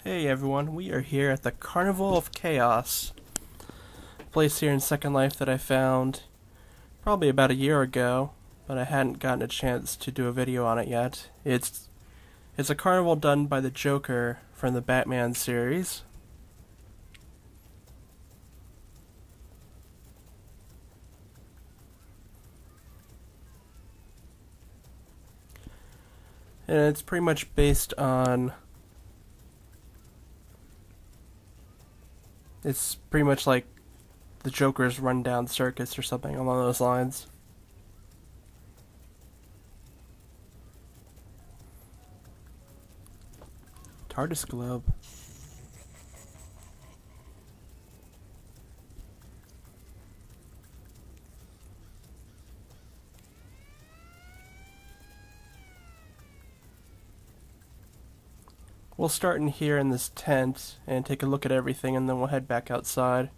Hey everyone, we are here at the Carnival of Chaos, a place here in Second Life that I found probably about a year ago, but I hadn't gotten a chance to do a video on it yet. It's a carnival done by the Joker from the Batman series. And it's pretty much based on... It's pretty much like the Joker's rundown circus or something along those lines. TARDIS globe. We'll start in here in this tent and take a look at everything, and then we'll head back outside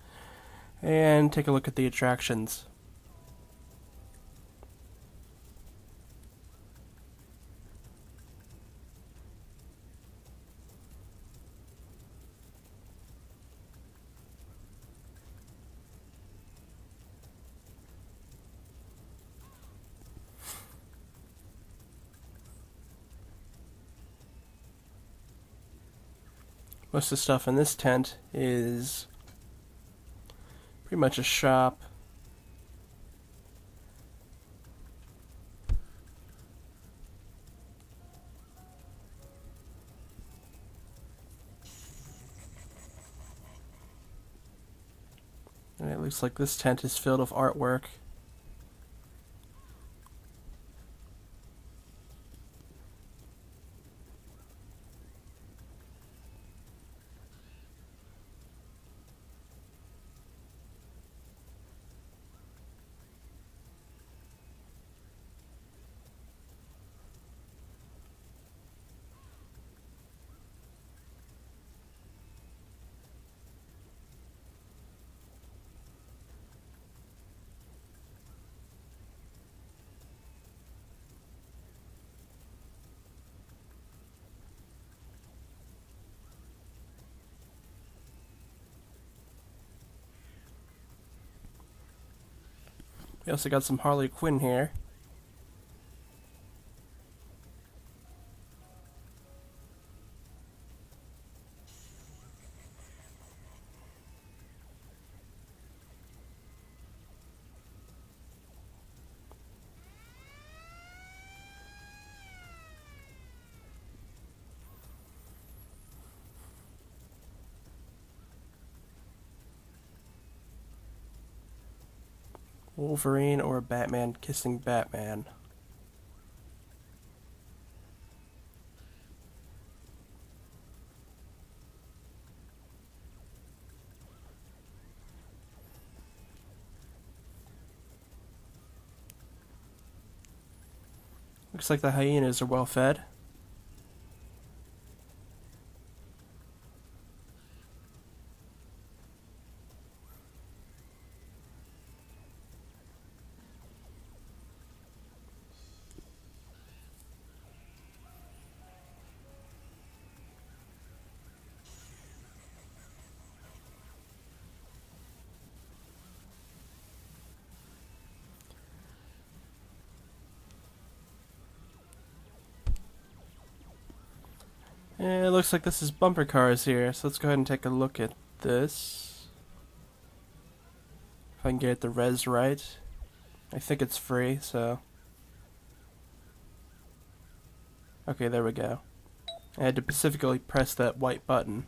and take a look at the attractions. Most of the stuff in this tent is pretty much a shop. And it looks like this tent is filled with artwork. We also got some Harley Quinn here. Wolverine or Batman kissing Batman. Looks like the hyenas are well fed. And it looks like this is bumper cars here, so let's go ahead and take a look at this. If I can get the res right. I think it's free, so... Okay, there we go. I had to specifically press that white button.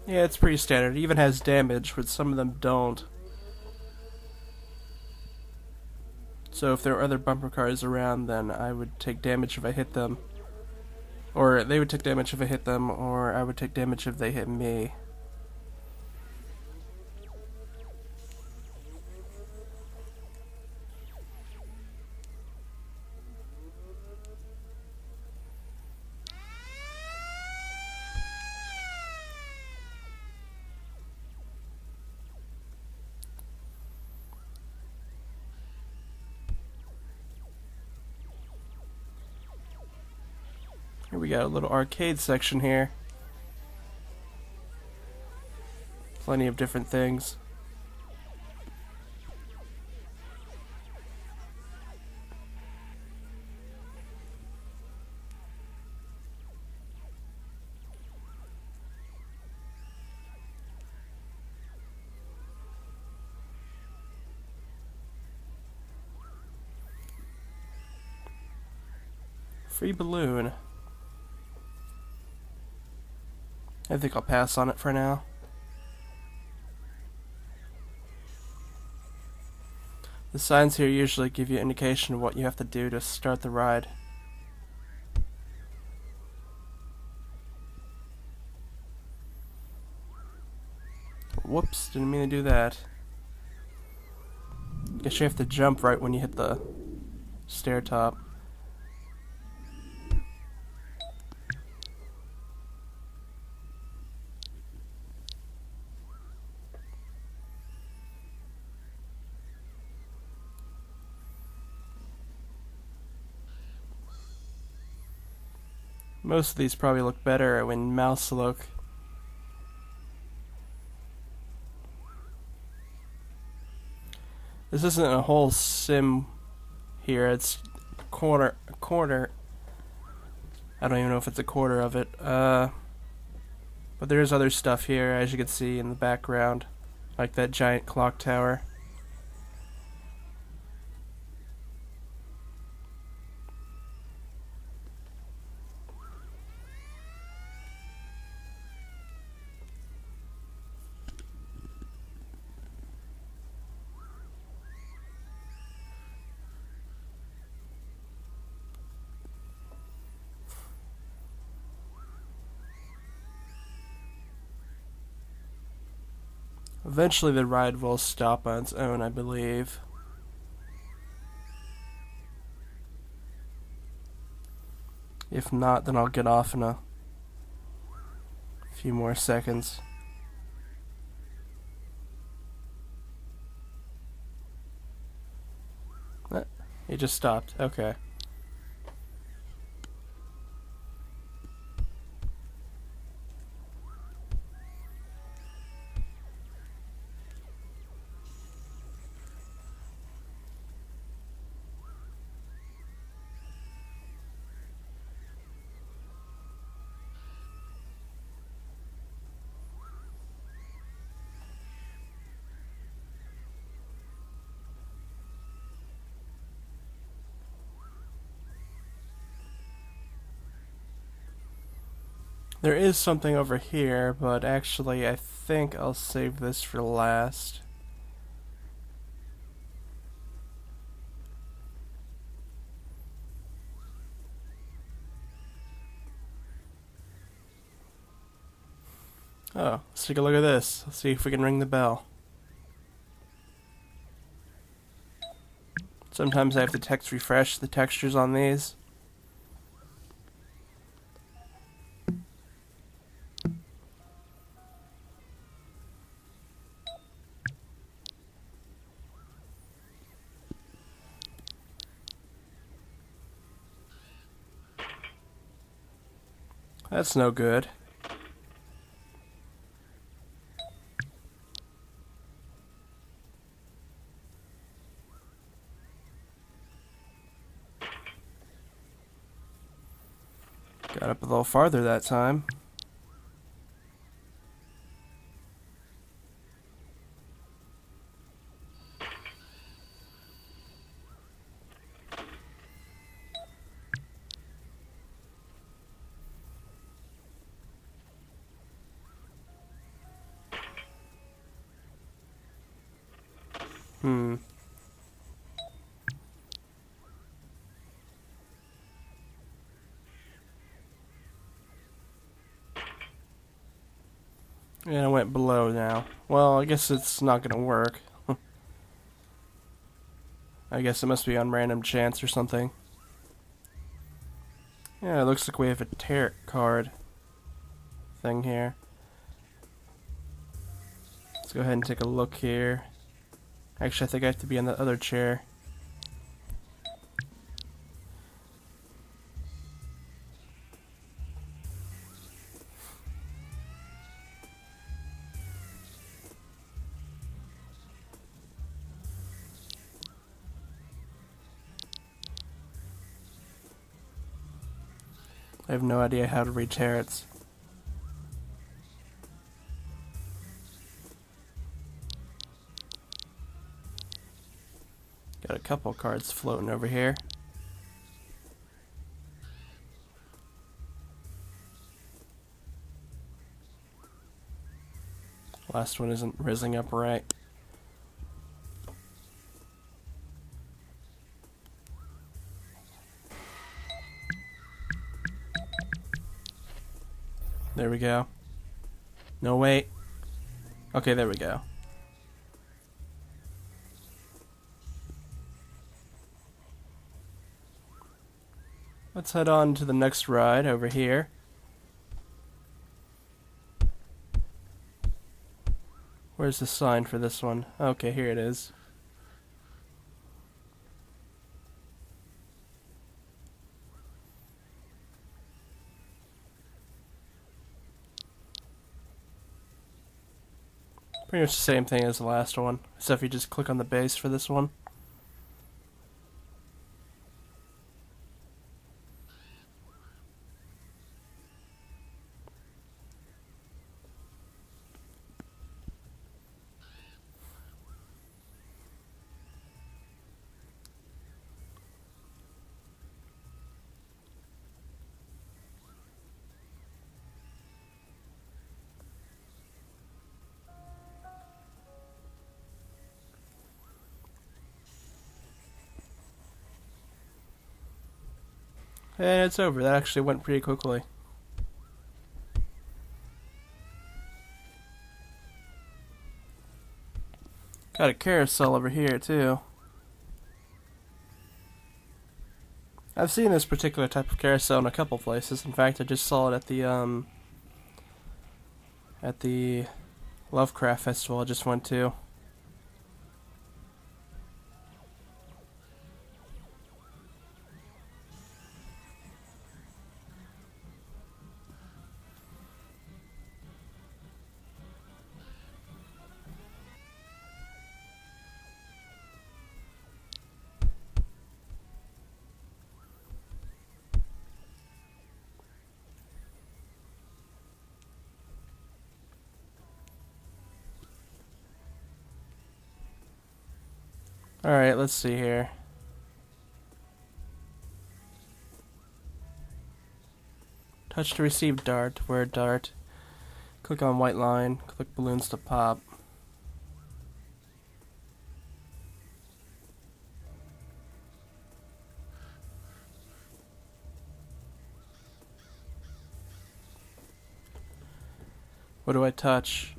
Yeah, it's pretty standard. It even has damage, but some of them don't. So if there were other bumper cars around, then I would take damage if I hit them. Or they would take damage if I hit them, or I would take damage if they hit me. Here we got a little arcade section here. Plenty of different things. Free balloon. I think I'll pass on it for now. The signs here usually give you an indication of what you have to do to start the ride. Whoops, didn't mean to do that. Guess you have to jump right when you hit the stair top. Most of these probably look better when mouse look. This isn't a whole sim here, it's a quarter. I don't even know if it's a quarter of it. But there's other stuff here, as you can see in the background, like that giant clock tower. Eventually the ride will stop on its own, I believe. If not, then I'll get off in a few more seconds. It just stopped. Okay. There is something over here, but actually I think I'll save this for last. Oh, let's take a look at this. Let's see if we can ring the bell. Sometimes I have to text refresh the textures on these. That's no good. Got up a little farther that time. And I went below now. Well, I guess it's not gonna work. I guess it must be on random chance or something. Yeah, it looks like we have a tarot card thing here. Let's go ahead and take a look here. Actually, I think I have to be in the other chair. I have no idea how to read tarots. Got a couple cards floating over here. Last one isn't rising up right. There we go. No, wait. Okay, there we go. Let's head on to the next ride over here. Where's the sign for this one? Okay, here it is. Pretty much the same thing as the last one, except if you just click on the base for this one. And it's over. That actually went pretty quickly. Got a carousel over here too. I've seen this particular type of carousel in a couple places. In fact, I just saw it at the Lovecraft Festival I just went to. Alright, let's see here. Touch to receive dart, wear dart. Click on white line, click balloons to pop. What do I touch?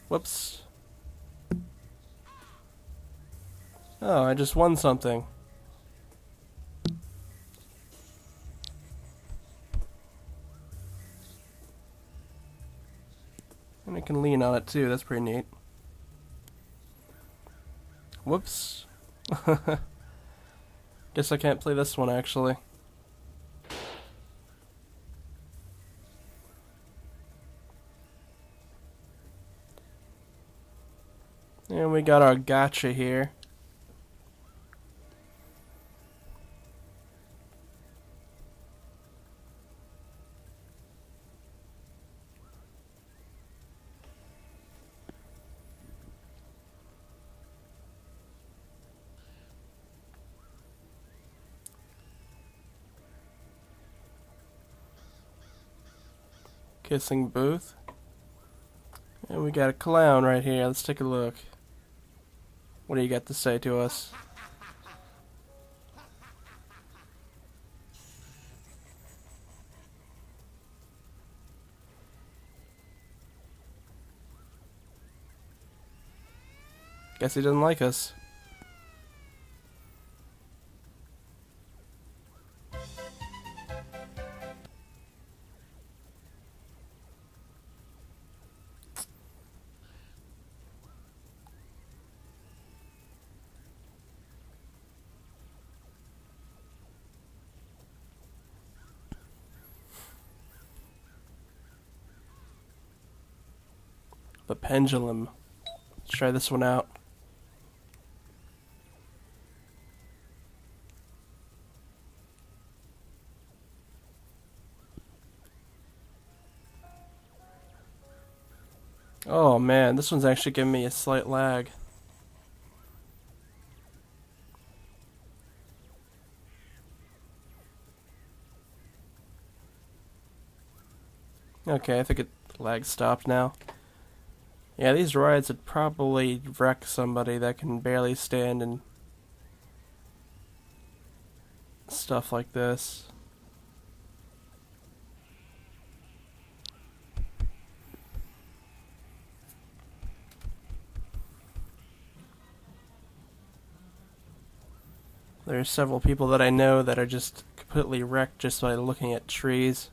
Whoops. Oh, I just won something. And I can lean on it too, that's pretty neat. Whoops. Guess I can't play this one actually. And we got our gotcha here. Kissing booth. And we got a clown right here. Let's take a look. What do you got to say to us? Guess he doesn't like us. The pendulum. Let's try this one out. man, this one's actually giving me a slight lag. Okay, I think the lag stopped now. Yeah, these rides would probably wreck somebody that can barely stand and stuff like this. There's several people that I know that are just completely wrecked just by looking at trees.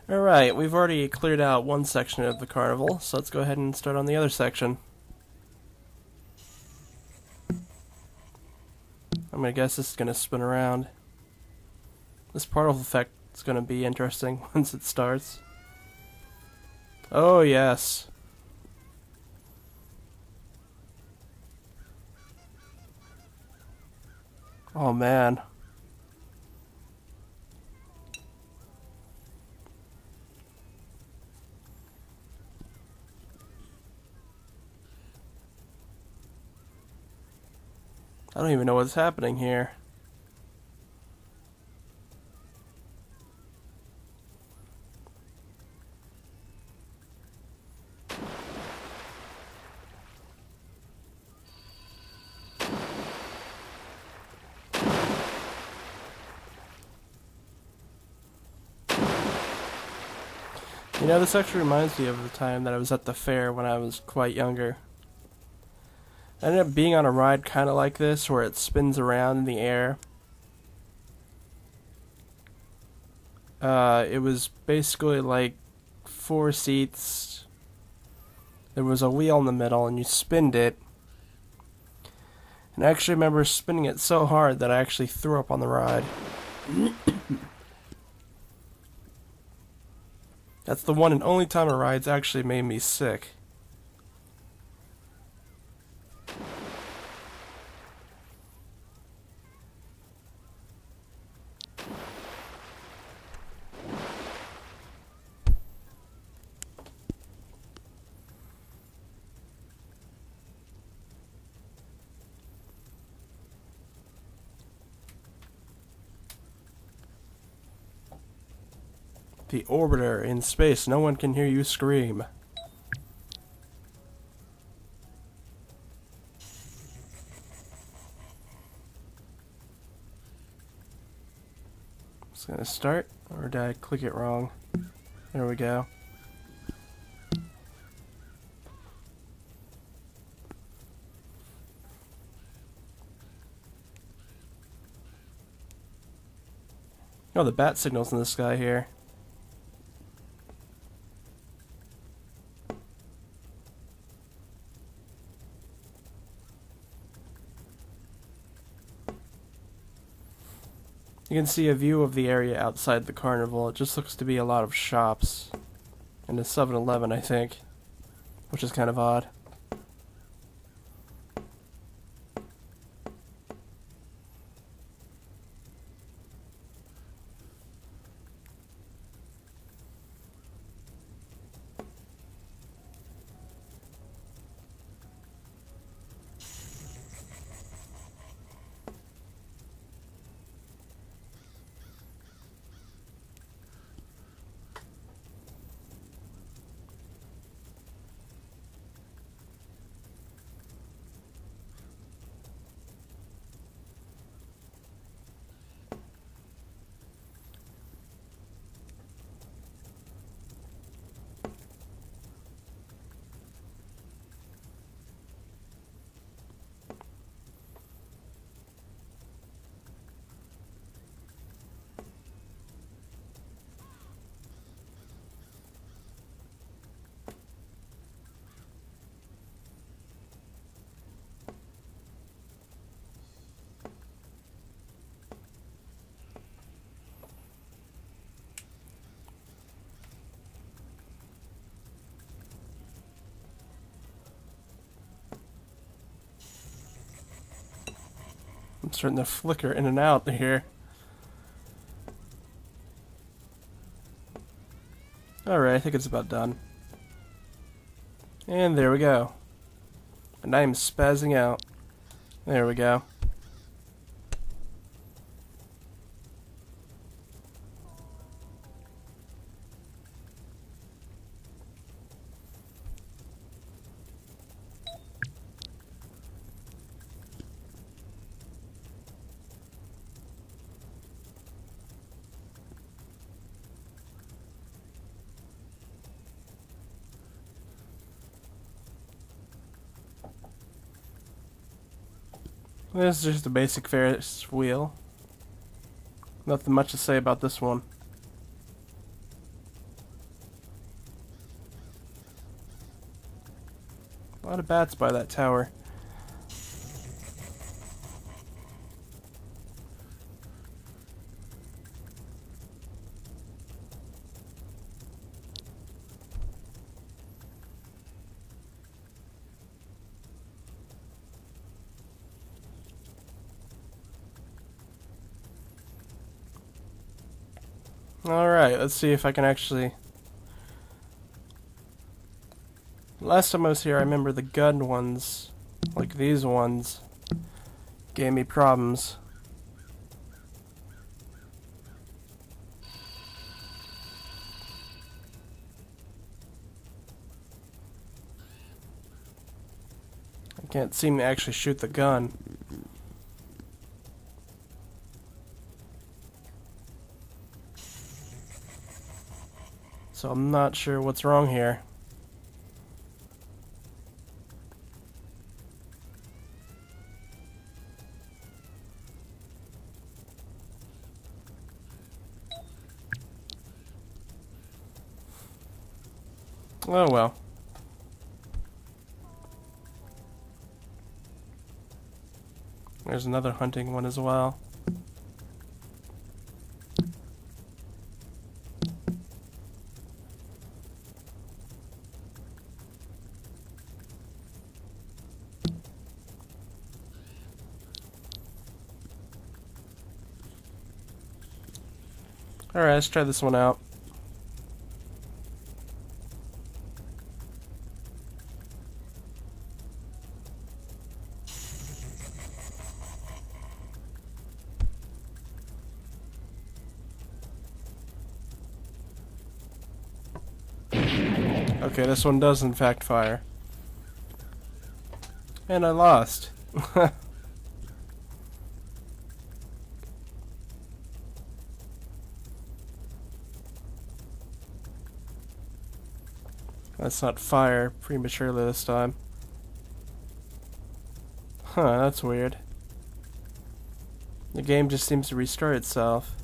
Alright, we've already cleared out one section of the carnival, so let's go ahead and start on the other section. I'm gonna guess this is gonna spin around. This particle effect is gonna be interesting once it starts. Oh yes. Oh man. I don't even know what's happening here. You know, this actually reminds me of the time that I was at the fair when I was quite younger. I ended up being on a ride kind of like this, where it spins around in the air. It was basically like 4 seats. There was a wheel in the middle, and you spinned it. And I actually remember spinning it so hard that I actually threw up on the ride. That's the one and only time a ride's actually made me sick. The orbiter in space, no one can hear you scream. It's gonna start, or did I click it wrong? There we go. Oh, the bat signal's in the sky here. You can see a view of the area outside the carnival. It just looks to be a lot of shops. And a 7-Eleven, I think. Which is kind of odd. I'm starting to flicker in and out here. Alright, I think it's about done. And there we go. And I am spazzing out. There we go. This is just a basic Ferris wheel. Nothing much to say about this one. A lot of bats by that tower. Alright, let's see if I can actually... Last time I was here, I remember the gun ones, like these ones, gave me problems. I can't seem to actually shoot the gun. So I'm not sure what's wrong here. Oh well. There's another hunting one as well. Alright, let's try this one out. Okay, this one does in fact fire. And I lost. Let's not fire prematurely this time. Huh, that's weird. The game just seems to restart itself.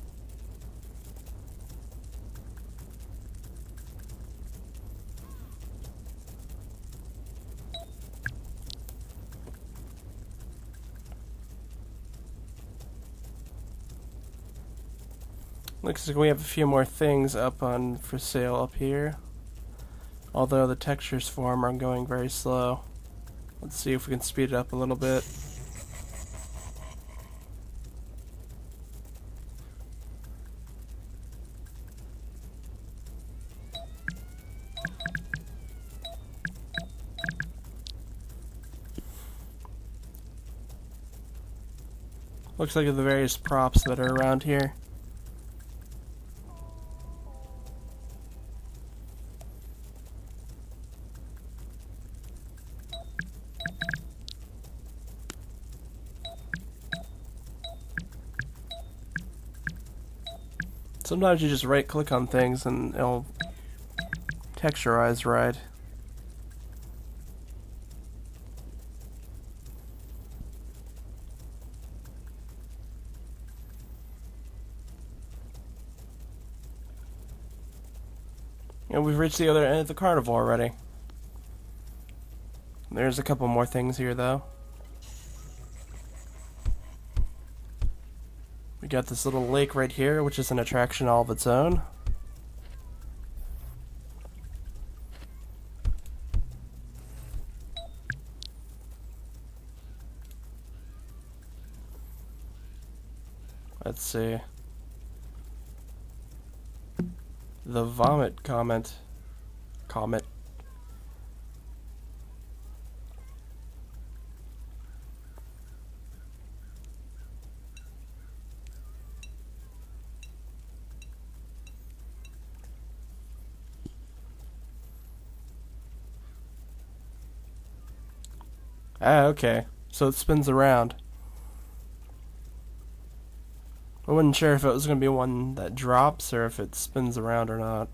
Looks like we have a few more things up on for sale up here. Although the textures for them are going very slow. Let's see if we can speed it up a little bit. Looks like the various props that are around here. Sometimes you just right click on things and it'll texturize right. And we've reached the other end of the carnival already. There's a couple more things here though. We got this little lake right here, which is an attraction all of its own. Let's see. The vomit comment. Comet. Ah, okay. So it spins around. I wasn't sure if it was going to be one that drops or if it spins around or not.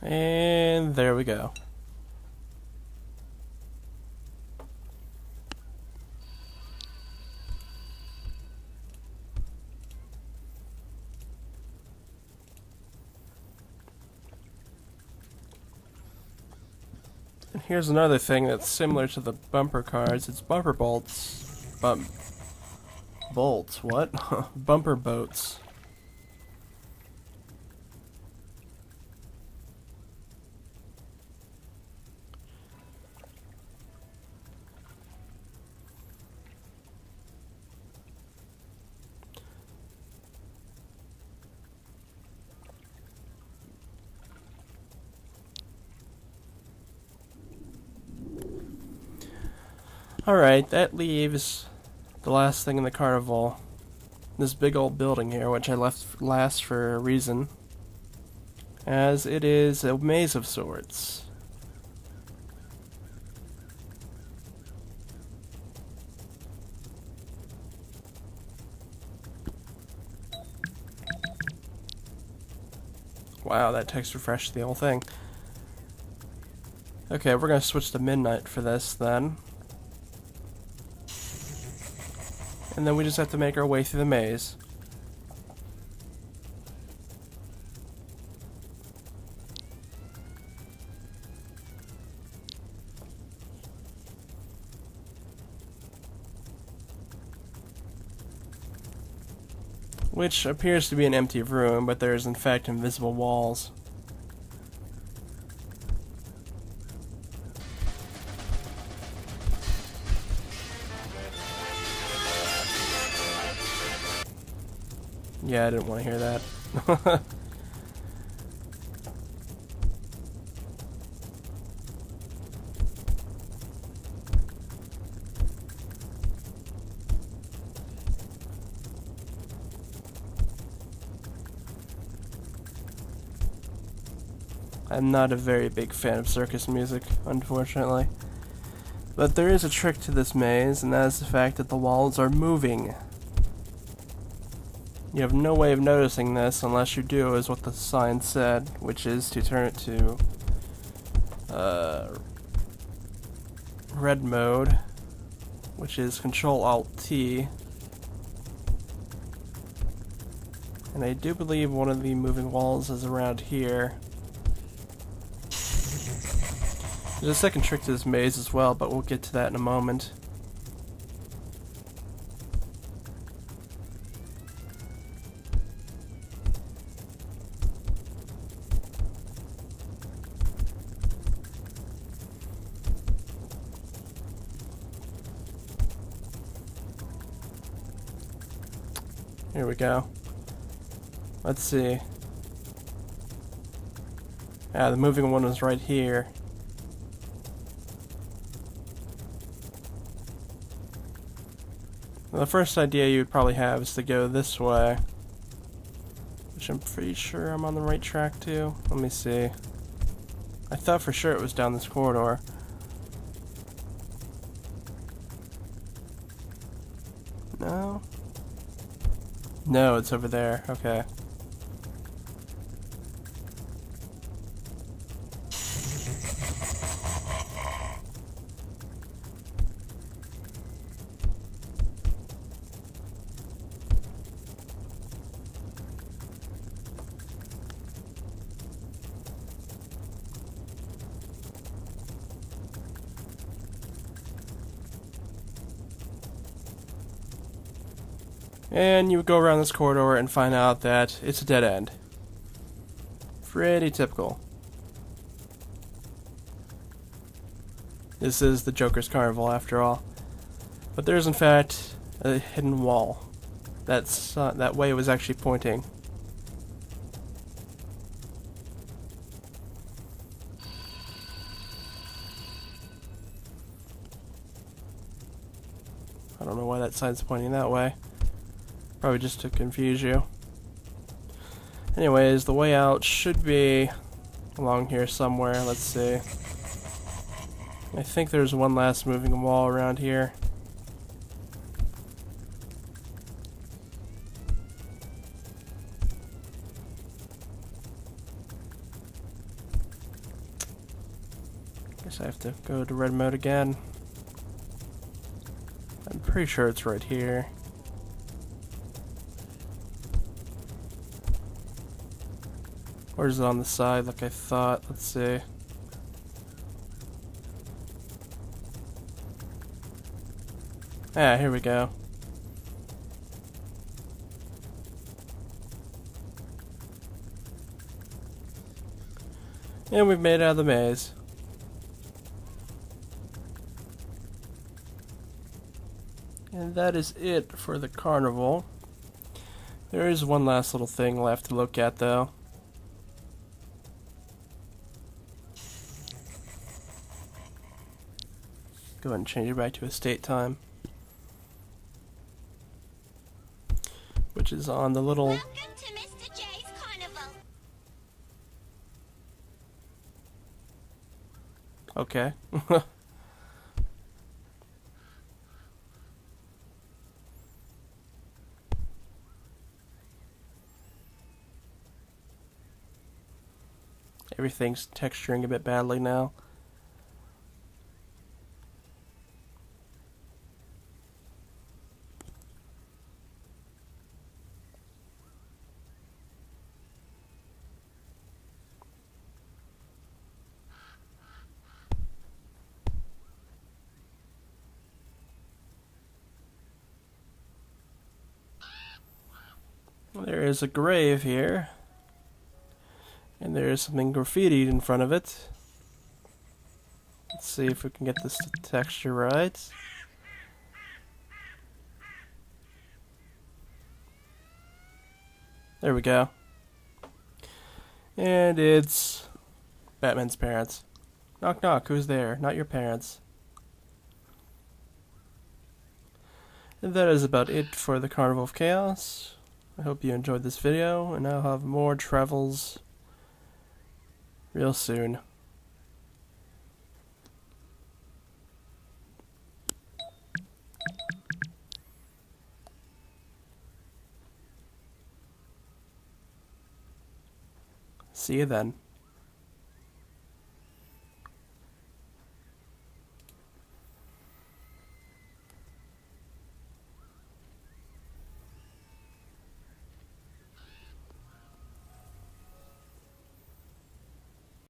And there we go. And here's another thing that's similar to the bumper cars. It's bumper bolts. Bolts, what? Bumper boats. Alright, that leaves the last thing in the carnival. This big old building here, which I left last for a reason. As it is a maze of sorts. Wow, that text refreshed the whole thing. Okay, we're gonna switch to midnight for this then. And then we just have to make our way through the maze. Which appears to be an empty room, but there is in fact invisible walls. Yeah, I didn't want to hear that. I'm not a very big fan of circus music, unfortunately. But there is a trick to this maze, and that is the fact that the walls are moving. You have no way of noticing this unless you do as what the sign said, which is to turn it to red mode, which is Control-Alt-T. And I do believe one of the moving walls is around here. There's a second trick to this maze as well, but we'll get to that in a moment. Here we go. Let's see. Ah, the moving one was right here. Well, the first idea you would probably have is to go this way. Which I'm pretty sure I'm on the right track to. Let me see. I thought for sure it was down this corridor. No? No, it's over there. Okay. And you go around this corridor and find out that it's a dead end. Pretty typical. This is the Joker's Carnival, after all. But there's, in fact, a hidden wall. That way it was actually pointing. I don't know why that sign's pointing that way. Probably just to confuse you. Anyways, the way out should be along here somewhere. Let's see. I think there's one last moving wall around here. Guess I have to go to red mode again. I'm pretty sure it's right here. Or is it on the side like I thought? Let's see. Ah, here we go. And we've made it out of the maze. And that is it for the carnival. There is one last little thing left to look at, though. Go ahead and change it back to estate time. Which is on the little... Welcome to Mr. J's Carnival. Okay. Everything's texturing a bit badly now. There is a grave here. And there is something graffitied in front of it. Let's see if we can get this texture right. There we go. And it's Batman's parents. Knock knock, who's there? Not your parents. And that is about it for the Carnival of Chaos. I hope you enjoyed this video, and I'll have more travels real soon. See you then.